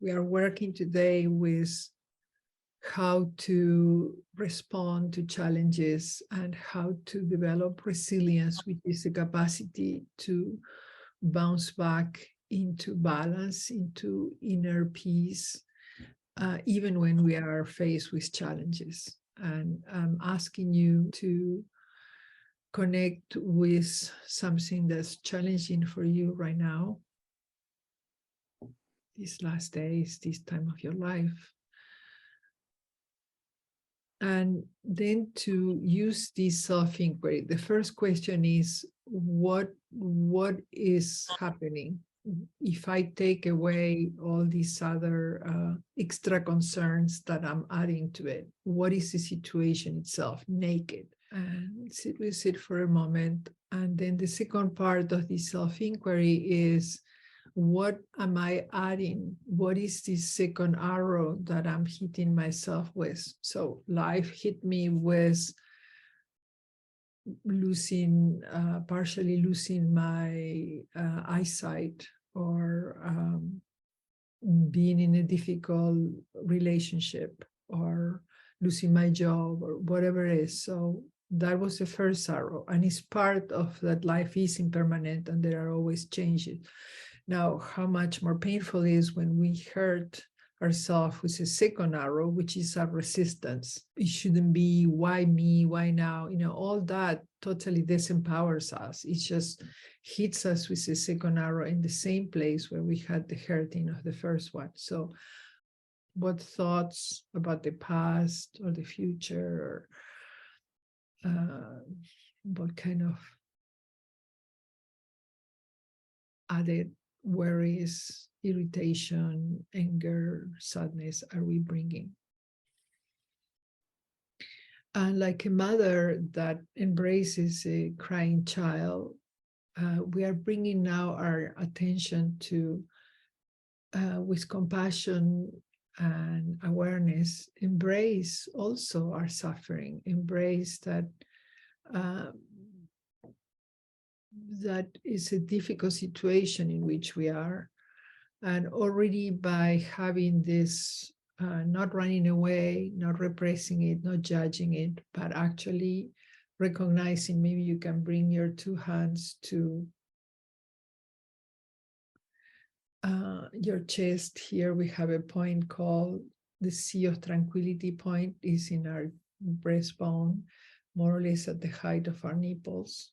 We are working today with how to respond to challenges and how to develop resilience, which is the capacity to bounce back into balance, into inner peace, even when we are faced with challenges. And I'm asking you to connect with something that's challenging for you right now, these last days, this time of your life. And then to use this self-inquiry. The first question is, what is happening? If I take away all these other extra concerns that I'm adding to it, what is the situation itself, naked? And sit with it for a moment. And then the second part of the self-inquiry is, what am I adding? What is this second arrow that I'm hitting myself with? So life hit me with partially losing my eyesight, or being in a difficult relationship, or losing my job, or whatever it is. So that was the first arrow, and it's part of that life is impermanent and there are always changes. Now, how much more painful it is when we hurt ourselves with a second arrow, which is our resistance. It shouldn't be, why me, why now? All that totally disempowers us. It just hits us with a second arrow in the same place where we had the hurting of the first one. So what thoughts about the past or the future, or what kind of added worries, irritation, anger, sadness are we bringing? And like a mother that embraces a crying child, we are bringing now our attention to, with compassion and awareness, embrace also our suffering, embrace that that is a difficult situation in which we are. And already by having this, not running away, not repressing it, not judging it, but actually recognizing, maybe you can bring your two hands to your chest. Here we have a point called the Sea of Tranquility point, is in our breastbone, more or less at the height of our nipples.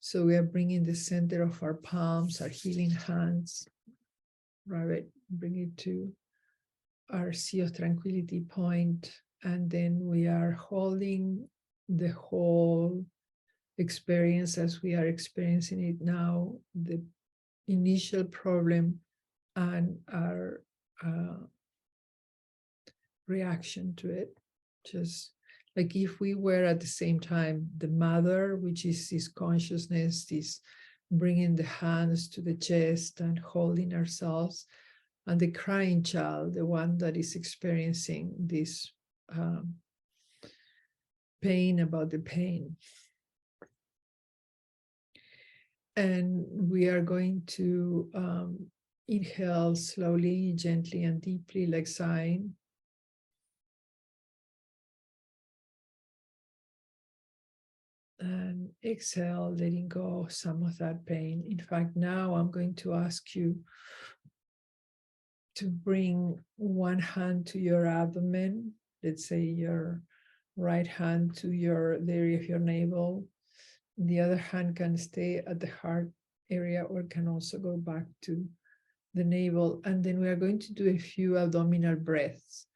So we are bringing the center of our palms, our healing hands, right? Bring it to our Sea of Tranquility point, and then we are holding the whole experience as we are experiencing it now, the initial problem and our reaction to it. Just like if we were at the same time the mother, which is this consciousness, this bringing the hands to the chest and holding ourselves, and the crying child, the one that is experiencing this pain about the pain. And we are going to inhale slowly, gently, and deeply, like sighing. And exhale, letting go of some of that pain. In fact, now I'm going to ask you to bring one hand to your abdomen. Let's say your right hand to the area of your navel. The other hand can stay at the heart area, or can also go back to the navel. And then we are going to do a few abdominal breaths.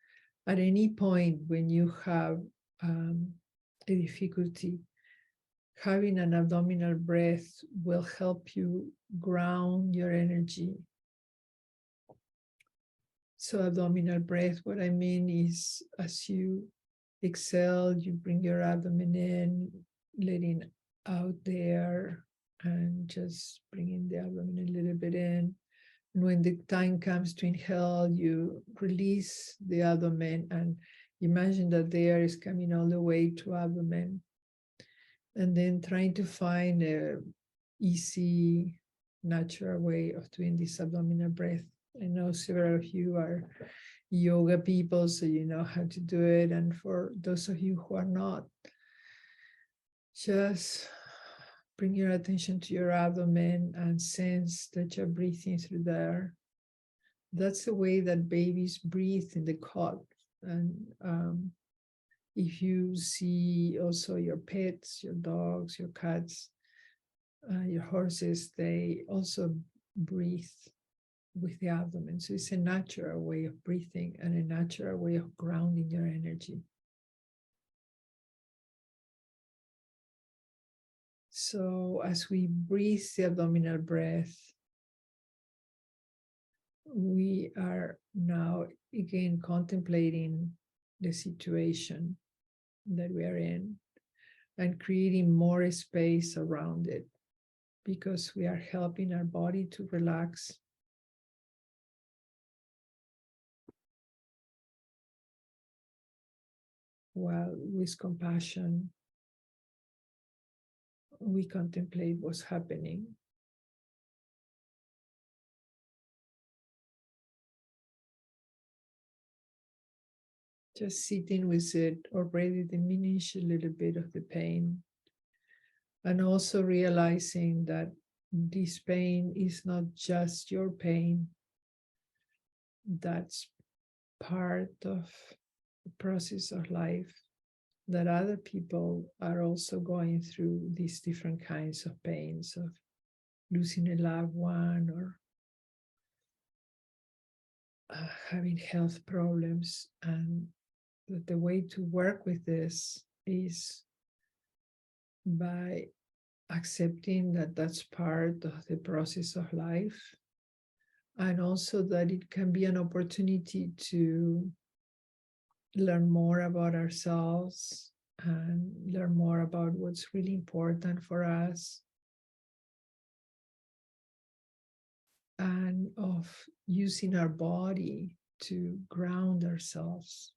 At any point when you have a difficulty, having an abdominal breath will help you ground your energy. So abdominal breath, what I mean is, as you exhale, you bring your abdomen in, letting out the air, and just bringing the abdomen a little bit in. And when the time comes to inhale, you release the abdomen and imagine that the air is coming all the way to abdomen. And then trying to find a easy, natural way of doing this abdominal breath. I know several of you are yoga people, so you know how to do it. And for those of you who are not, just bring your attention to your abdomen and sense that you're breathing through there. That's the way that babies breathe in the cot. And if you see also your pets, your dogs, your cats, your horses, they also breathe with the abdomen. So it's a natural way of breathing and a natural way of grounding your energy. So as we breathe the abdominal breath, we are now again contemplating the situation that we are in and creating more space around it, because we are helping our body to relax. While with compassion, we contemplate what's happening. Just sitting with it already diminish a little bit of the pain. And also realizing that this pain is not just your pain. That's part of the process of life, that other people are also going through these different kinds of pains of losing a loved one or having health problems, and that the way to work with this is by accepting that that's part of the process of life, and also that it can be an opportunity to learn more about ourselves and learn more about what's really important for us, and of using our body to ground ourselves.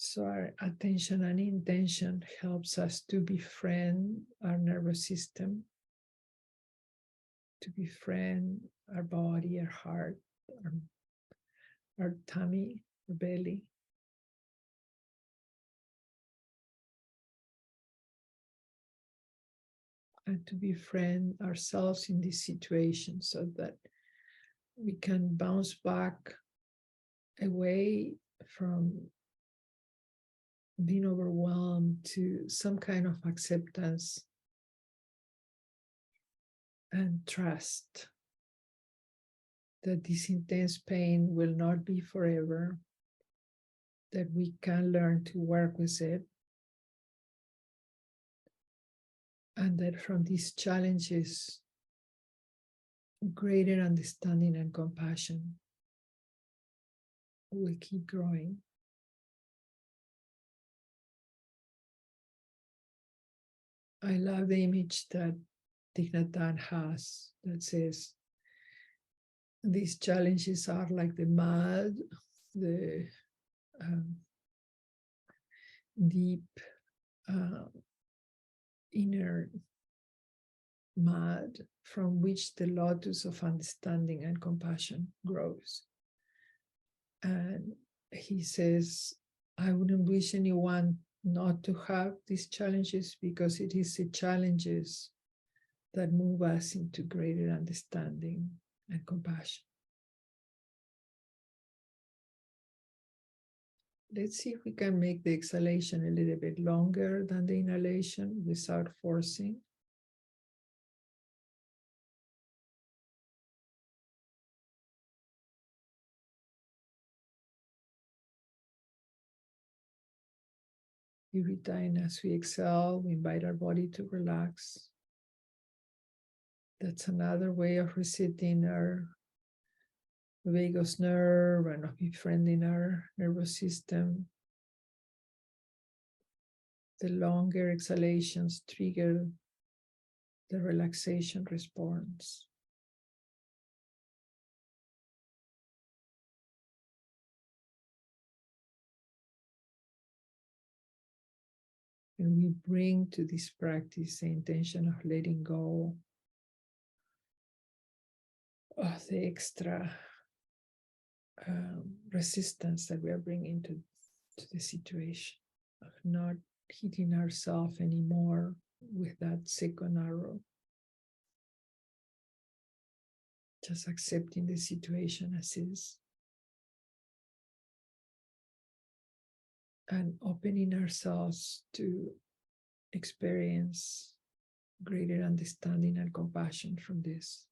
So our attention and intention helps us to befriend our nervous system, to befriend our body, our heart, our tummy, our belly. And to befriend ourselves in this situation so that we can bounce back away from being overwhelmed to some kind of acceptance and trust that this intense pain will not be forever, that we can learn to work with it, and that from these challenges, greater understanding and compassion will keep growing. I love the image that Thich Nhat Hanh has that says, these challenges are like the mud, the deep inner mud from which the lotus of understanding and compassion grows. And he says, I wouldn't wish anyone not to have these challenges, because it is the challenges that move us into greater understanding and compassion. Let's see if we can make the exhalation a little bit longer than the inhalation without forcing. Every time as we exhale, we invite our body to relax. That's another way of resetting our vagus nerve and of befriending our nervous system. The longer exhalations trigger the relaxation response. And we bring to this practice the intention of letting go of the extra resistance that we are bringing to the situation, of not hitting ourselves anymore with that second arrow. Just accepting the situation as is. And opening ourselves to experience greater understanding and compassion from this.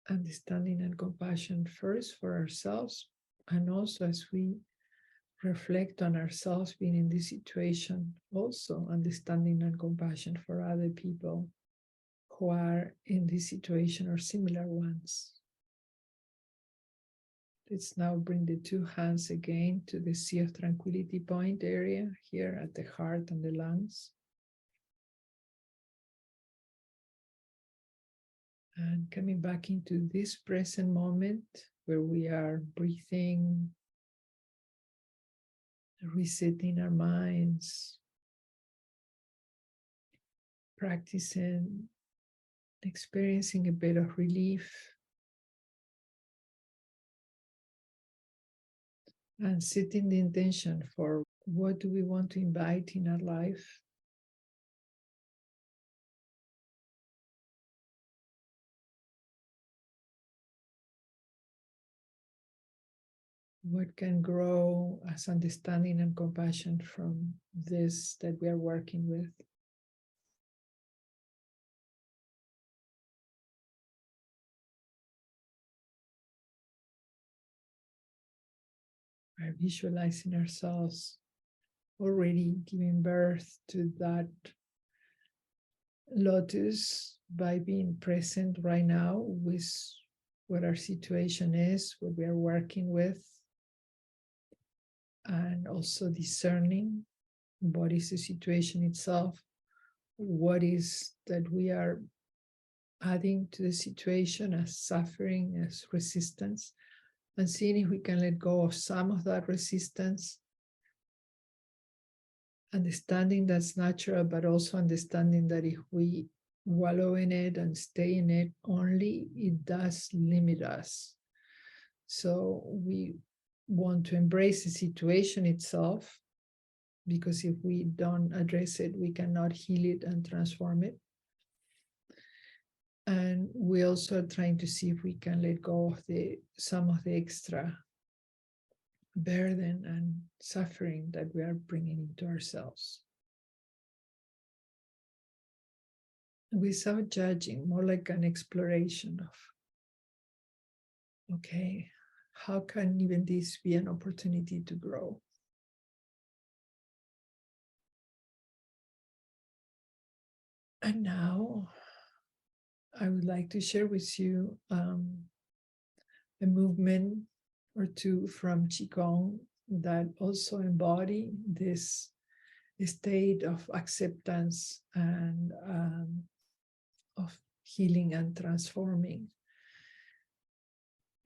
Understanding and compassion first for ourselves, and also as we reflect on ourselves being in this situation, also understanding and compassion for other people who are in this situation or similar ones. Let's now bring the two hands again to the Sea of Tranquility point area here at the heart and the lungs. And coming back into this present moment where we are breathing, resetting our minds, practicing, experiencing a bit of relief, and setting the intention for what do we want to invite in our life. What can grow as understanding and compassion from this that we are working with? Are visualizing ourselves already giving birth to that lotus by being present right now with what our situation is, what we are working with, and also discerning what is the situation itself, what is that we are adding to the situation as suffering, as resistance, and seeing if we can let go of some of that resistance, understanding that's natural, but also understanding that if we wallow in it and stay in it only, it does limit us. So we want to embrace the situation itself, because if we don't address it, we cannot heal it and transform it. And we also are trying to see if we can let go of some of the extra burden and suffering that we are bringing into ourselves. Without judging, more like an exploration of, okay, how can even this be an opportunity to grow? And now I would like to share with you a movement or two from Qigong that also embody this state of acceptance and of healing and transforming.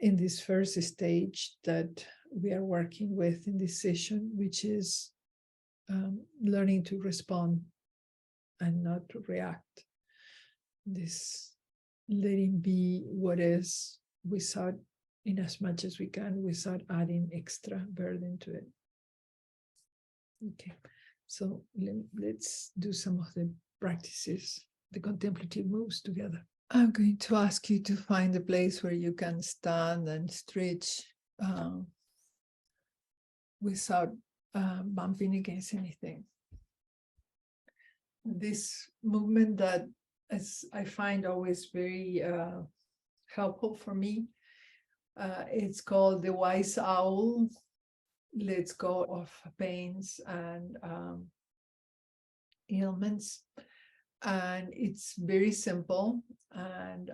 In this first stage that we are working with in this session, which is learning to respond and not to react. This letting be what is without, in as much as we can, without adding extra burden to it. Okay, so let's do some of the practices, the contemplative moves together. I'm going to ask you to find a place where you can stand and stretch without bumping against anything. This movement that I find always very helpful for me, it's called the wise owl. Let's go of pains and ailments. And it's very simple, and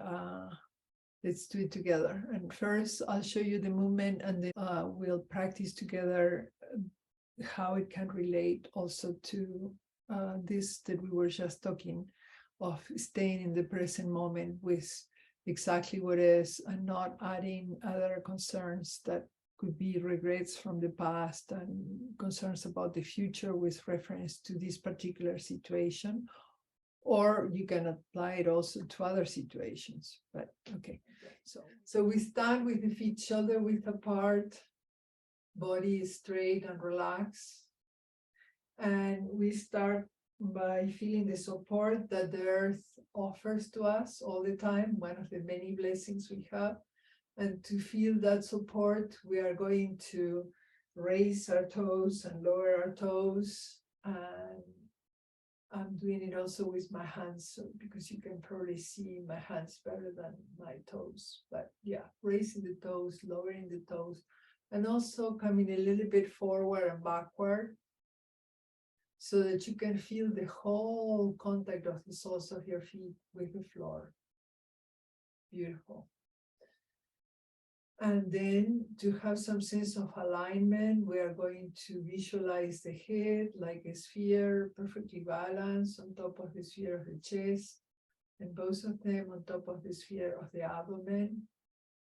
let's do it together. And first I'll show you the movement, and then we'll practice together how it can relate also to this that we were just talking of, staying in the present moment with exactly what is, and not adding other concerns that could be regrets from the past and concerns about the future with reference to this particular situation. Or you can apply it also to other situations. But okay, so we stand with the feet shoulder width apart, body straight and relaxed. And we start by feeling the support that the earth offers to us all the time, one of the many blessings we have. And to feel that support, we are going to raise our toes and lower our toes. And I'm doing it also with my hands, so because you can probably see my hands better than my toes. But yeah, raising the toes, lowering the toes, and also coming a little bit forward and backward, so that you can feel the whole contact of the soles of your feet with the floor. Beautiful. And then to have some sense of alignment, we are going to visualize the head like a sphere, perfectly balanced on top of the sphere of the chest, and both of them on top of the sphere of the abdomen,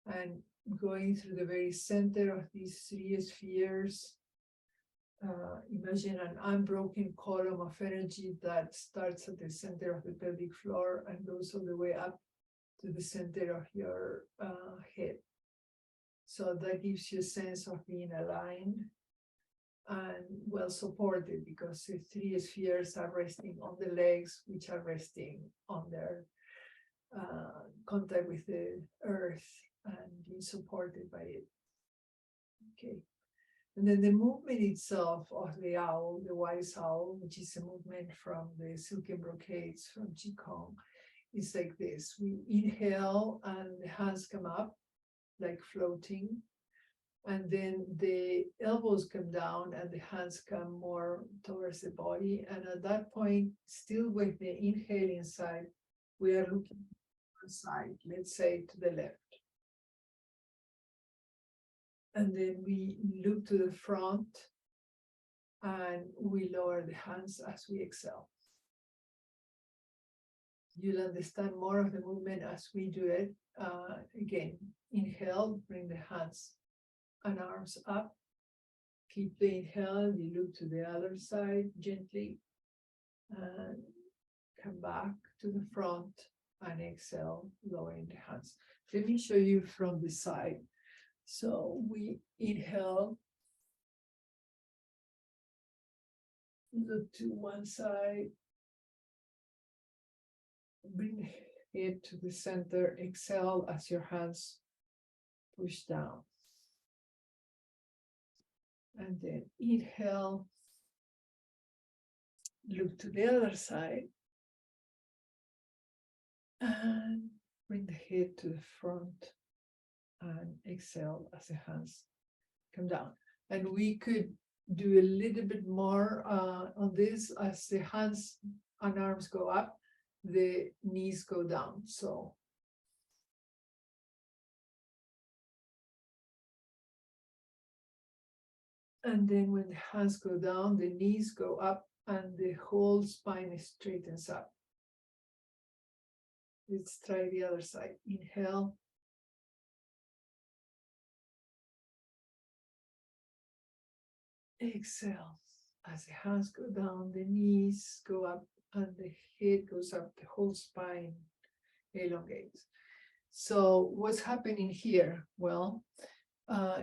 and going through the very center of these three spheres. Imagine an unbroken column of energy that starts at the center of the pelvic floor and goes all the way up to the center of your head. So that gives you a sense of being aligned and well supported, because the three spheres are resting on the legs, which are resting on their contact with the earth and being supported by it. Okay. And then the movement itself of the owl, the wise owl, which is a movement from the silken brocades from Qigong, is like this. We inhale and the hands come up like floating. And then the elbows come down and the hands come more towards the body. And at that point, still with the inhaling side, we are looking to one side, let's say to the left. And then we look to the front and we lower the hands as we exhale. You'll understand more of the movement as we do it. Again, inhale, bring the hands and arms up. Keep the inhale, you look to the other side gently, and come back to the front and exhale, lowering the hands. Let me show you from the side. So we inhale, look to one side, bring the head to the center, exhale as your hands push down. And then inhale, look to the other side, and bring the head to the front and exhale as the hands come down. And we could do a little bit more on this. As the hands and arms go up, the knees go down. So and then when the hands go down, the knees go up and the whole spine straightens up. Let's try the other side. Inhale. Exhale. As the hands go down, the knees go up and the head goes up, the whole spine elongates. So what's happening here? Well,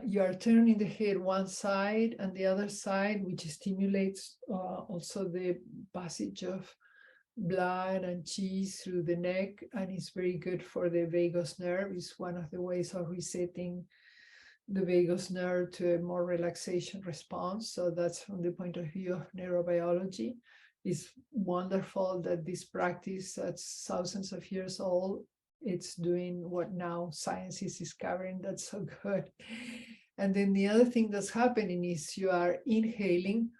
you are turning the head one side and the other side, which stimulates also the passage of blood and chi through the neck, and it's very good for the vagus nerve. It's one of the ways of resetting the vagus nerve to a more relaxation response. So that's from the point of view of neurobiology. It's wonderful that this practice that's thousands of years old, it's doing what now science is discovering. That's so good. And then the other thing that's happening is you are inhaling,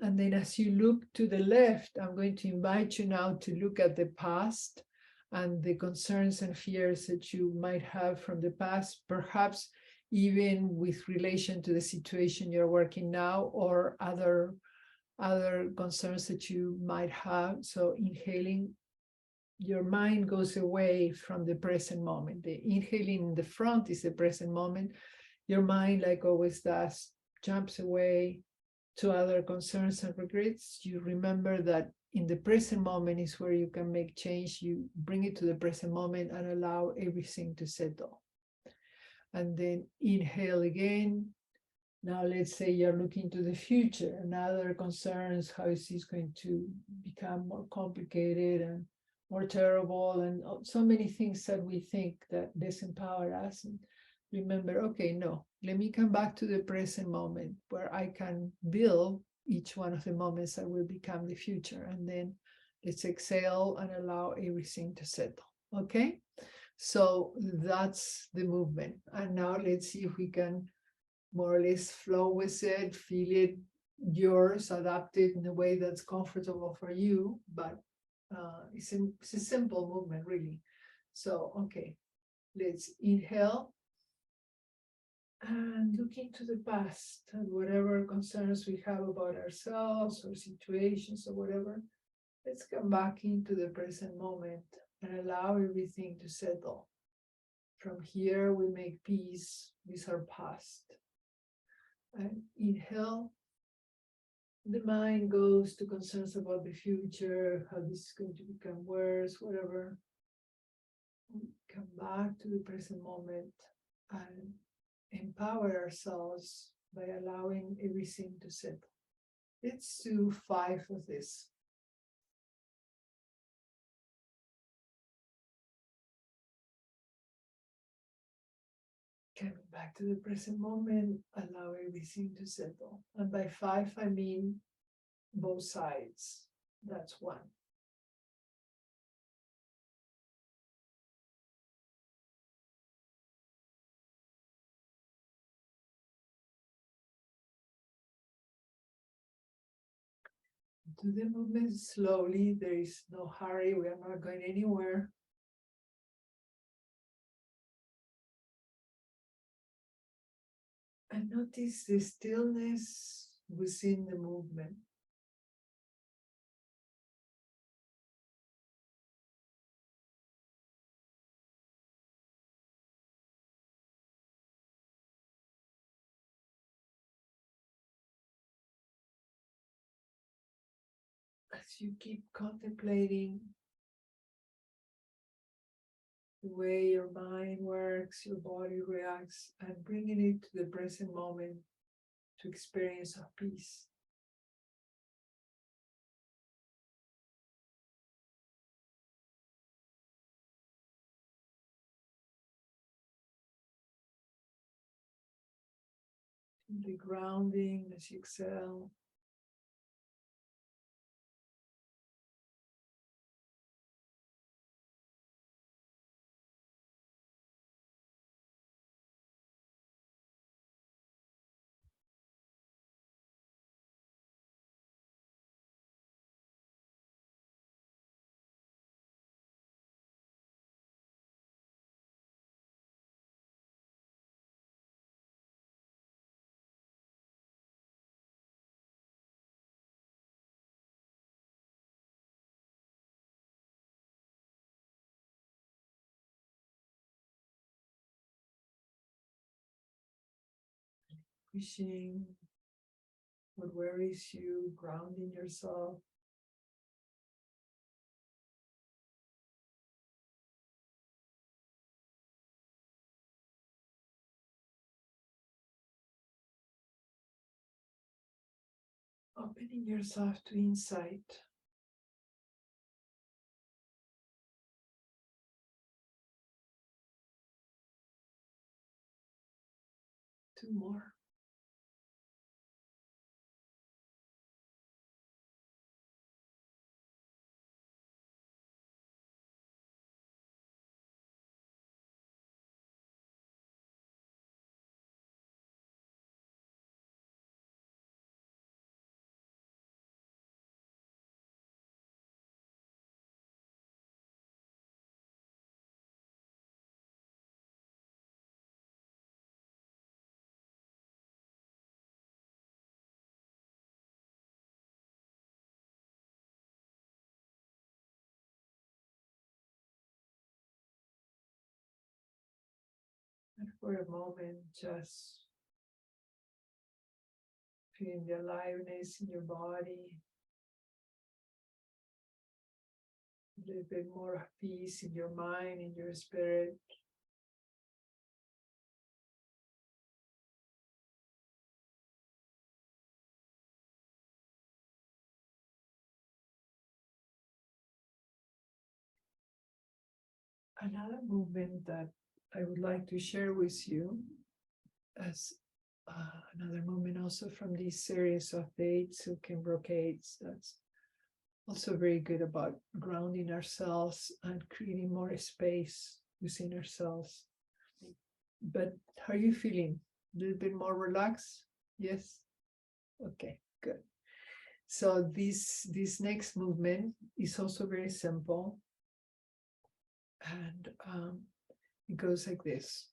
and then as you look to the left, I'm going to invite you now to look at the past and the concerns and fears that you might have from the past, perhaps even with relation to the situation you're working now, or other concerns that you might have. So inhaling, your mind goes away from the present moment. The inhaling in the front is the present moment. Your mind, like always does, jumps away to other concerns and regrets. You remember that in the present moment is where you can make change. You bring it to the present moment and allow everything to settle. And then inhale again. Now let's say you're looking to the future and other concerns. How is this going to become more complicated and more terrible, and so many things that we think that disempower us. And remember, okay, no, let me come back to the present moment where I can build each one of the moments that will become the future. And then let's exhale and allow everything to settle. Okay, so that's the movement. And now let's see if we can more or less flow with it, feel it yours, adapt it in a way that's comfortable for you. But it's a simple movement, really. So, okay, let's inhale and look into the past and whatever concerns we have about ourselves or situations or whatever. Let's come back into the present moment and allow everything to settle. From here, we make peace with our past. And inhale. The mind goes to concerns about the future, how this is going to become worse, whatever. Come back to the present moment and empower ourselves by allowing everything to settle. Let's do 5 of this. Coming back to the present moment, allow everything to settle. And by 5, I mean both sides. That's 1. Do the movement slowly. There is no hurry. We are not going anywhere. And notice the stillness within the movement. As you keep contemplating the way your mind works, your body reacts, and bringing it to the present moment to experience of peace. The grounding as you exhale. Wishing what worries you, grounding yourself. Opening yourself to insight. To more. for a moment, just feeling the aliveness in your body, a little bit more peace in your mind, in your spirit. Another movement that I would like to share with you as another movement also from this series of the 8 silken brocades that's also very good about grounding ourselves and creating more space within ourselves. But how are you feeling? A little bit more relaxed? Yes? Okay, good. So this next movement is also very simple. And it goes like this.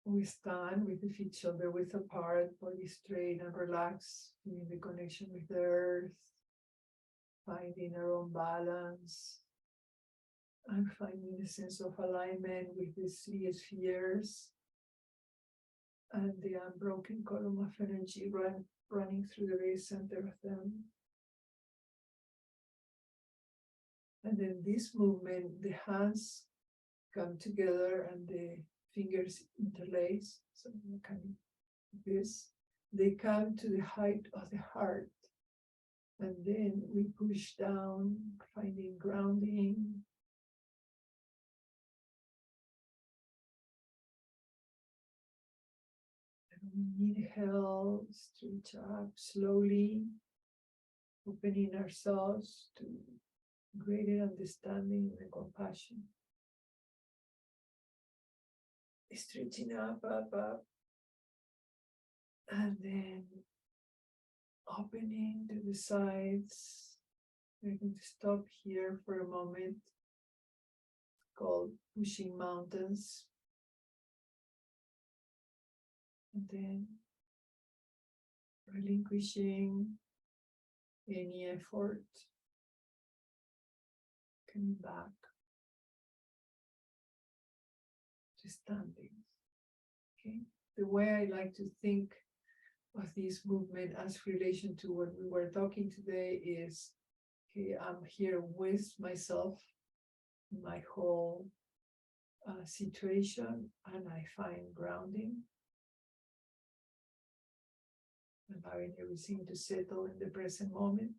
We stand with the feet shoulder width apart, body straight and relaxed, feeling the connection with the earth, finding our own balance, and finding a sense of alignment with the 3 spheres and the unbroken column of energy running through the very center of them. And then this movement, the hands come together and the fingers interlace, so kind of this. They come to the height of the heart, and then we push down, finding grounding. And we inhale, stretch up slowly, opening ourselves to greater understanding and compassion. Stretching up, and then opening to the sides. We're going to stop here for a moment, called pushing mountains. And then relinquishing any effort, coming back to standing. Okay, the way I like to think of this movement as relation to what we were talking today is, okay, I'm here with myself, my whole situation, and I find grounding, allowing everything to settle in the present moment.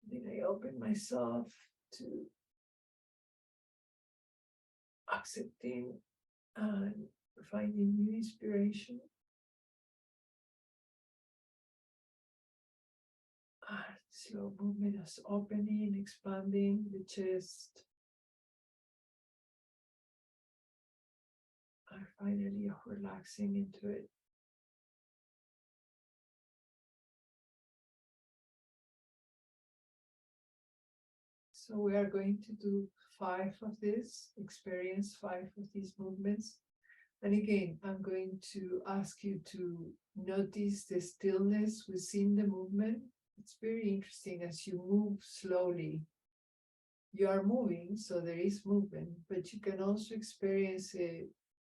Then I open myself to accepting and finding new inspiration. Slow movement as opening, expanding the chest. And finally relaxing into it. So we are going to do 5 of this, experience 5 of these movements. And again, I'm going to ask you to notice the stillness within the movement. It's very interesting as you move slowly. You are moving, so there is movement, but you can also experience an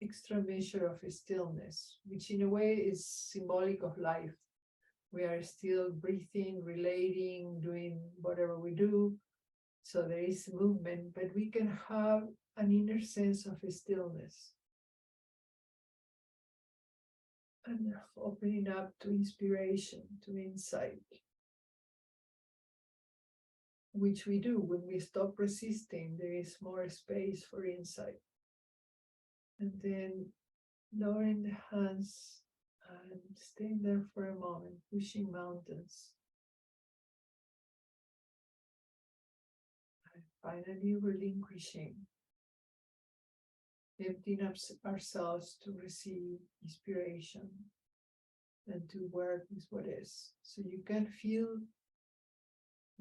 extra measure of stillness, which in a way is symbolic of life. We are still breathing, relating, doing whatever we do. So there is movement, but we can have an inner sense of stillness. And opening up to inspiration, to insight, which we do when we stop resisting. There is more space for insight. And then lowering the hands and staying there for a moment, pushing mountains. And finally relinquishing, emptying up ourselves to receive inspiration and to work with what is. So you can feel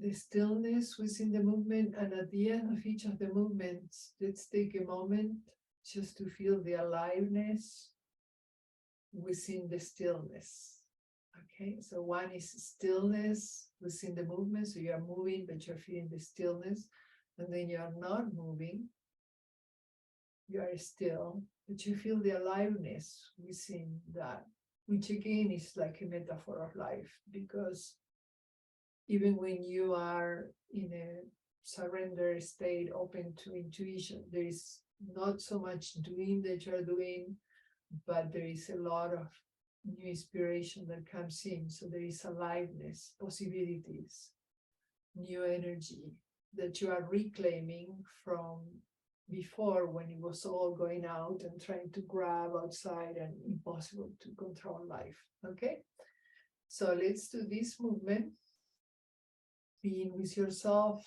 the stillness within the movement, and at the end of each of the movements, let's take a moment just to feel the aliveness within the stillness. Okay, so one is stillness within the movement, so you are moving, but you're feeling the stillness, and then you are not moving, you are still, but you feel the aliveness within that, which again is like a metaphor of life, because even when you are in a surrender state, open to intuition, there is not so much doing that you're doing, but there is a lot of new inspiration that comes in. So there is aliveness, possibilities, new energy that you are reclaiming from before, when it was all going out and trying to grab outside and impossible to control life. Okay, so let's do this movement, being with yourself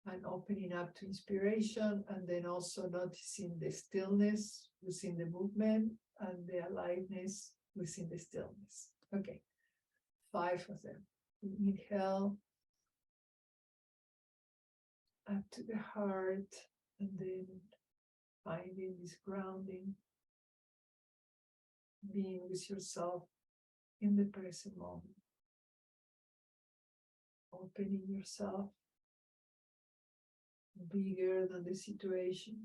and opening up to inspiration, and then also noticing the stillness within the movement and the aliveness within the stillness. Okay, 5 of them. Inhale up to the heart, and then finding this grounding, being with yourself in the present moment, opening yourself bigger than the situation.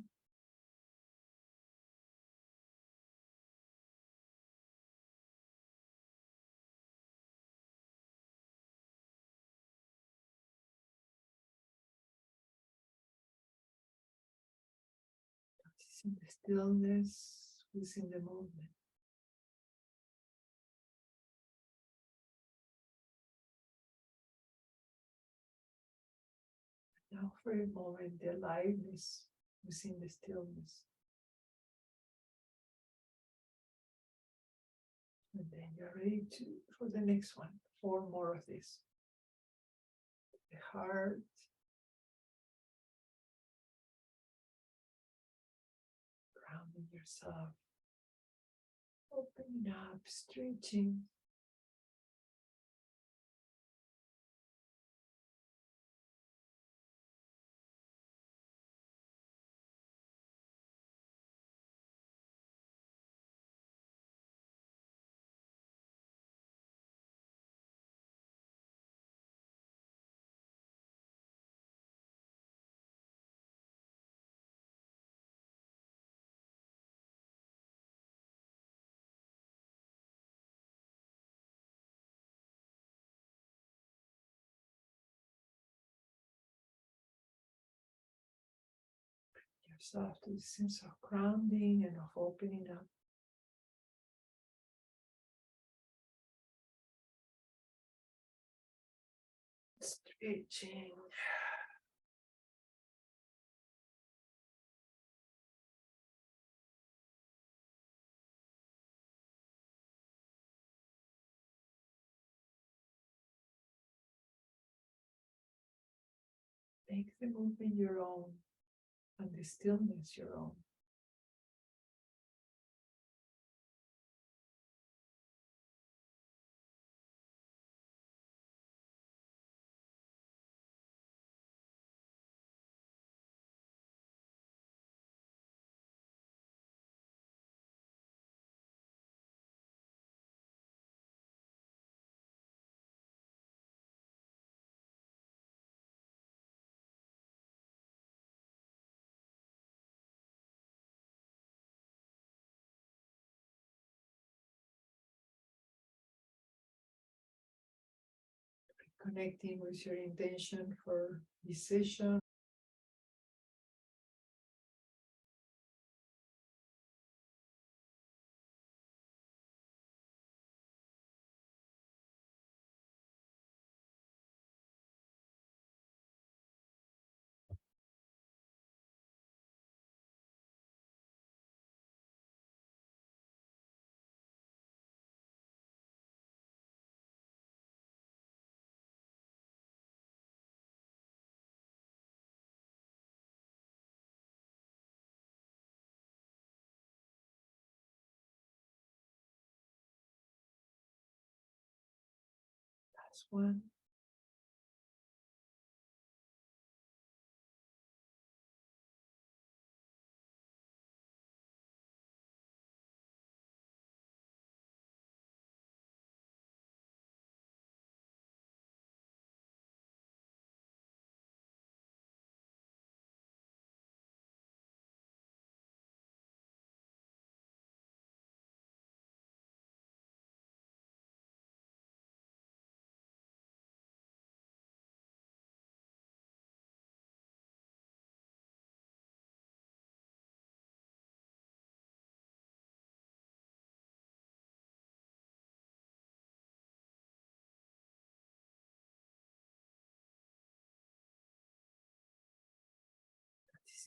Noticing the stillness within the movement. Now for a moment, the aliveness within the stillness. And then you're ready for the next one. 4 more of this. The heart, grounding yourself, opening up, stretching. Yourself to the sense of grounding and of opening up. Stretching. Make the movement your own and the stillness your own. Connecting with your intention for this session. Last one.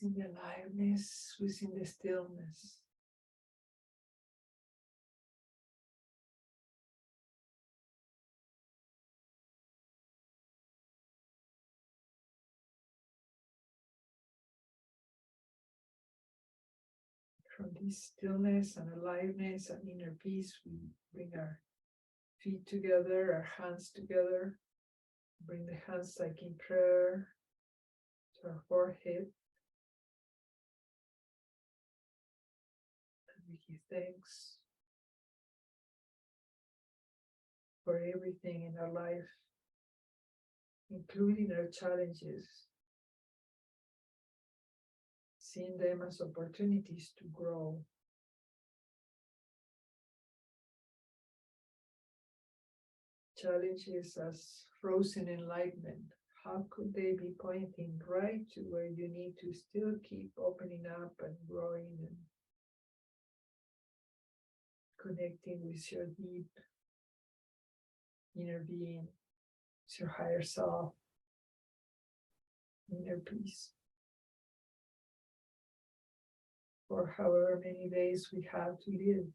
within the aliveness, within the stillness. From this stillness and aliveness and inner peace, we bring our feet together, our hands together. Bring the hands like in prayer to our forehead. And we give thanks for everything in our life, including our challenges. Seeing them as opportunities to grow. Challenges as frozen enlightenment. How could they be pointing right to where you need to still keep opening up and growing and connecting with your deep inner being, with your higher self, inner peace. For however many days we have to live.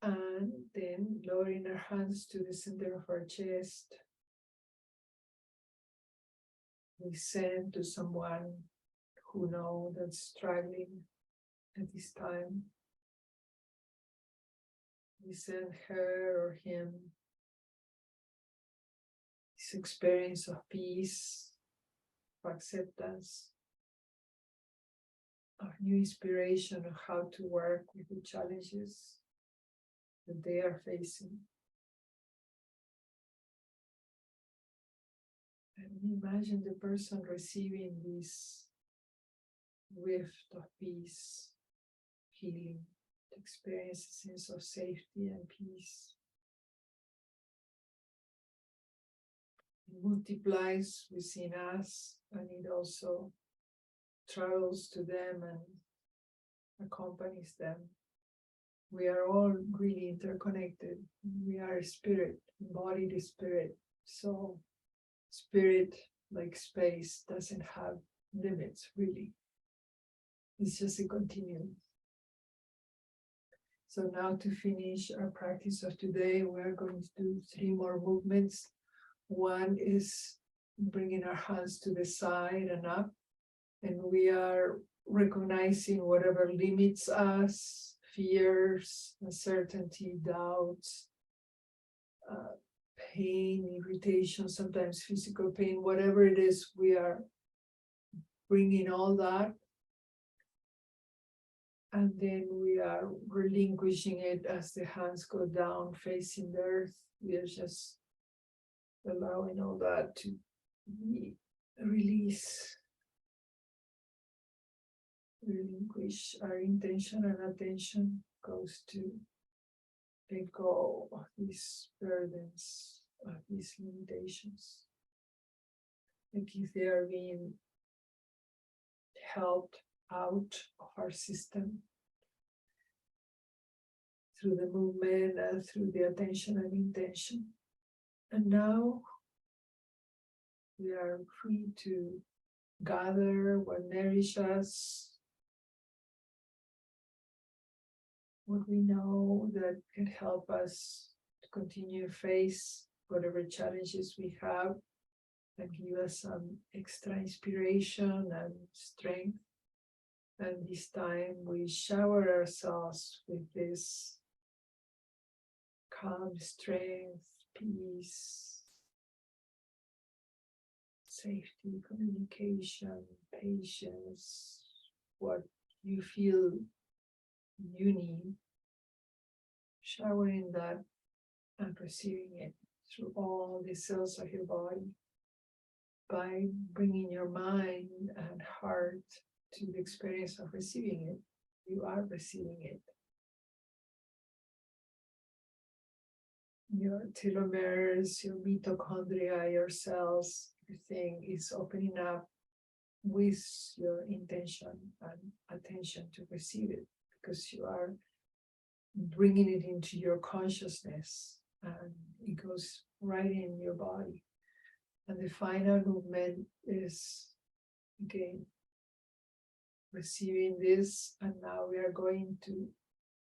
And then lowering our hands to the center of our chest, we send to someone who knows that's struggling at this time. We send her or him this experience of peace, of acceptance, of new inspiration of how to work with the challenges that they are facing. And imagine the person receiving this gift of peace, healing, to experience a sense of safety and peace. It multiplies within us, and it also travels to them and accompanies them. We are all really interconnected. We are spirit, embodied spirit. So spirit, like space, doesn't have limits, really. It's just a continuum. So now to finish our practice of today, we're going to do 3 more movements. One is bringing our hands to the side and up, and we are recognizing whatever limits us, fears, uncertainty, doubts, pain, irritation, sometimes physical pain, whatever it is, we are bringing all that. And then we are relinquishing it as the hands go down, facing the earth. We are just allowing all that to be release. Relinquish. Our intention and attention goes to let go of these burdens, of these limitations. Like if they are being helped out of our system through the movement and through the attention and intention. And now we are free to gather what nourishes us, what we know that can help us to continue to face whatever challenges we have, and give us some extra inspiration and strength. And this time we shower ourselves with this calm strength, peace, safety, communication, patience, what you feel you need, showering that and receiving it through all the cells of your body by bringing your mind and heart to the experience of receiving it. You are receiving it. Your telomeres, your mitochondria, your cells, everything is opening up with your intention and attention to receive it, because you are bringing it into your consciousness and it goes right in your body. And the final movement is, again, receiving this, and now we are going to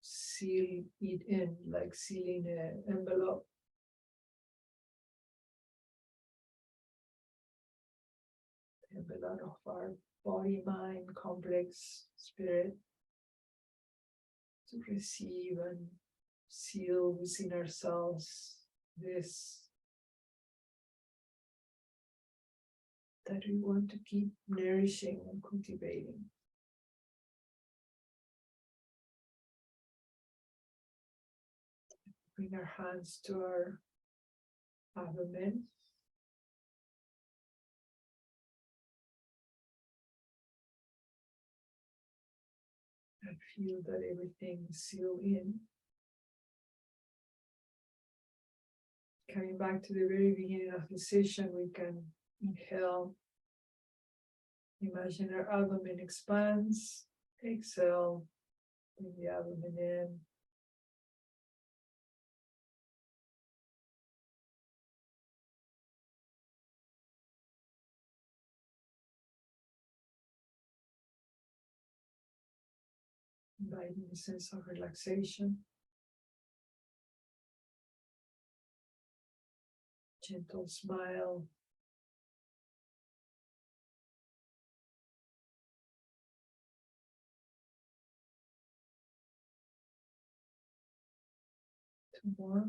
seal it in, like sealing an envelope. The envelope of our body, mind, complex, spirit, to receive and seal within ourselves this that we want to keep nourishing and cultivating. Bring our hands to our abdomen. And feel that everything is sealed in. Coming back to the very beginning of the session, we can inhale. Imagine our abdomen expands. Exhale, bring the abdomen in. Inviting a sense of relaxation. Gentle smile. Two more.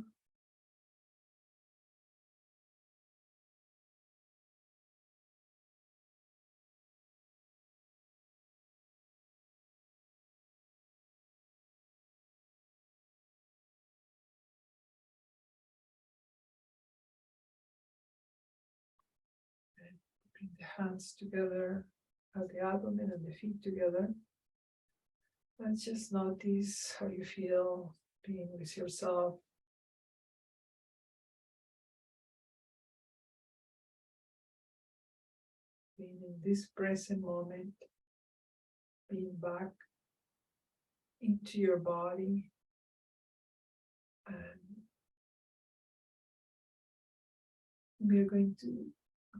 Bring the hands together at the abdomen and the feet together. And just notice how you feel being with yourself. Being in this present moment. Being back into your body. And we are going to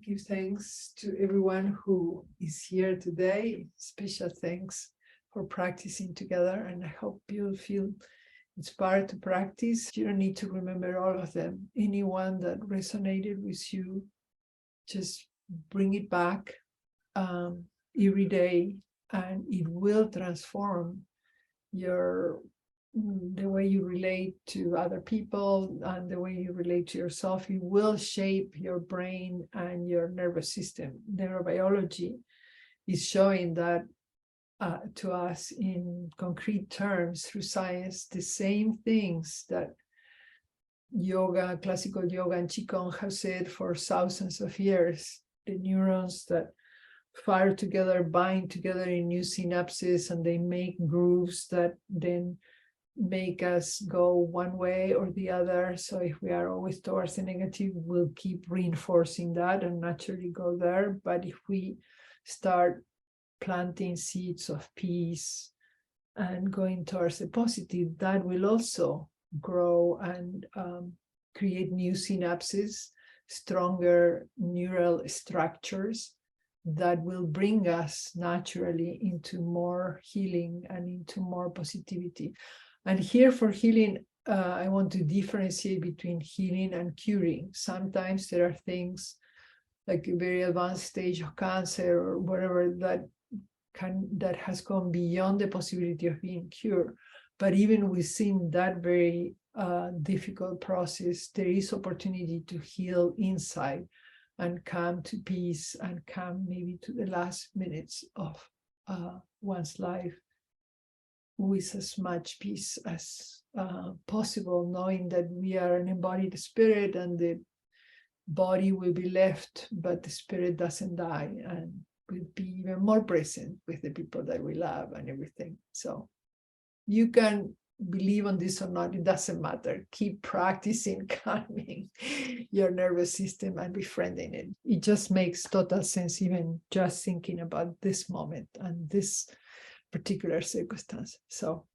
give thanks to everyone who is here today. Special thanks for practicing together, and I hope you'll feel inspired to practice. You don't need to remember all of them. Anyone that resonated with you, just bring it back every day, and it will transform the way you relate to other people and the way you relate to yourself. It will shape your brain and your nervous system. Neurobiology is showing that to us in concrete terms through science, the same things that yoga, classical yoga and Qigong have said for thousands of years. The neurons that fire together, bind together in new synapses, and they make grooves that then make us go one way or the other. So if we are always towards the negative, we'll keep reinforcing that and naturally go there. But if we start planting seeds of peace and going towards the positive, that will also grow and create new synapses, stronger neural structures that will bring us naturally into more healing and into more positivity. And here for healing, I want to differentiate between healing and curing. Sometimes there are things like a very advanced stage of cancer or whatever that has gone beyond the possibility of being cured. But even within that very difficult process, there is opportunity to heal inside and come to peace and come maybe to the last minutes of one's life with as much peace as possible, knowing that we are an embodied spirit and the body will be left, but the spirit doesn't die and will be even more present with the people that we love and everything. So you can believe on this or not, it doesn't matter. Keep practicing calming your nervous system and befriending it. It just makes total sense, even just thinking about this moment and this particular circumstance. So